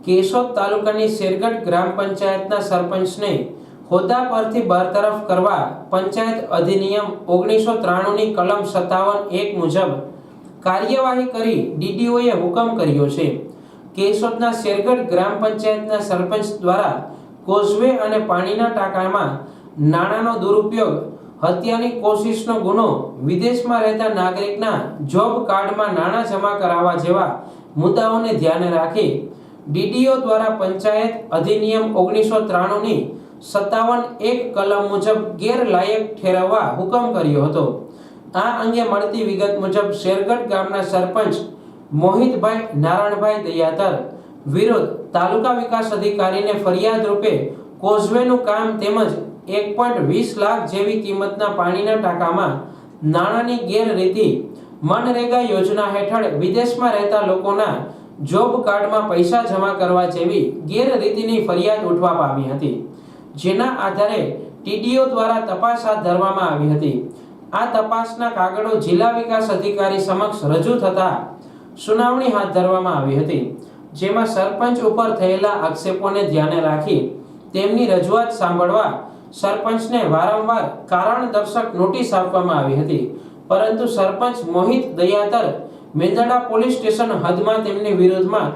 કેશોદ તાલુકાની શેરગઢ ગ્રામ પંચાયતના સરપંચને હોદ્દા પરથી બરતરફ કરવા પંચાયત અધિનિયમ 1993ની કલમ 57(1) મુજબ કાર્યવાહી કરી ડીડીઓએ હુકમ કર્યો છે। કેશોદના શેરગઢ ગ્રામ પંચાયતના સરપંચ દ્વારા કોઝવે અને પાણીના ટાંકામાં નાણાંનો દુરુપયોગ, હત્યાની કોશિશનો ગુનો, વિદેશમાં રહેતા નાગરિકના જોબ કાર્ડમાં નાણાં જમા કરાવવા જેવા મુદ્દાઓને ધ્યાને રાખી ડીડીઓ દ્વારા પંચાયત અધિનિયમ 1993ની 57(1) કલમ મુજબ ગેરલાયક ઠેરવવા હુકમ કર્યો હતો। આ અંગે મળતી વિગત મુજબ શેરગઢ ગામના સરપંચ મોહિતભાઈ નારાયણભાઈ દયાતર વિરુદ્ધ તાલુકા વિકાસ અધિકારીને ફરિયાદ રૂપે કોઝવેનું કામ તેમજ 1.20 લાખ જેવી કિંમતના પાણીના ટાંકામાં નાણાંની ગેરરીતિ, મનરેગા યોજના હેઠળ વિદેશમાં રહેતા લોકોના જોબ કાર્ડમાં પૈસા જમા કરવા જેવી ગેરરીતિની ફરિયાદ ઉઠવા પામી હતી, જેના આધારે ટીડીઓ દ્વારા તપાસ હાથ ધરવામાં આવી હતી। આ તપાસના કાગળો જિલ્લા વિકાસ અધિકારી સમક્ષ રજૂ થતા સુનાવણી હાથ ધરવામાં આવી હતી, જેમાં સરપંચ ઉપર થયેલા આક્ષેપોને ધ્યાને રાખી તેમની રજૂઆત સાંભળવા સરપંચને વારંવાર કારણદર્શક નોટિસ આપવામાં આવી હતી, પરંતુ સરપંચ મોહિત દયાતર મેંદરડા પોલીસ સ્ટેશન હદમાં તેમની વિરુદ્ધમાં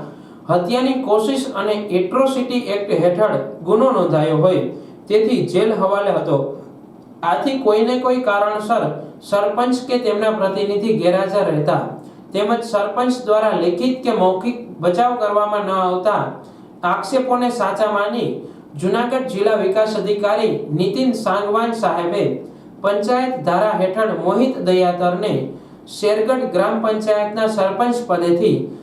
હત્યાની કોશિશ અને એટ્રોસિટી એક્ટ હેઠળ ગુનો નોંધાયો હોય તેથી જેલ હવાલે હતો। આથી કોઈને કોઈ કારણસર સરપંચ કે તેમના પ્રતિનિધિ ગેરહાજર રહેતા તેમજ સરપંચ દ્વારા લેખિત કે મૌખિક બચાવ કરવામાં ન આવતા આક્ષેપોને સાચા માની જૂનાગઢ જિલ્લા વિકાસ અધિકારી નીતિન સાંગવાન સાહેબે પંચાયત ધારા હેઠળ મોહિત દયાતરને શેરગઢ ગ્રામ પંચાયતના સરપંચ પદેથી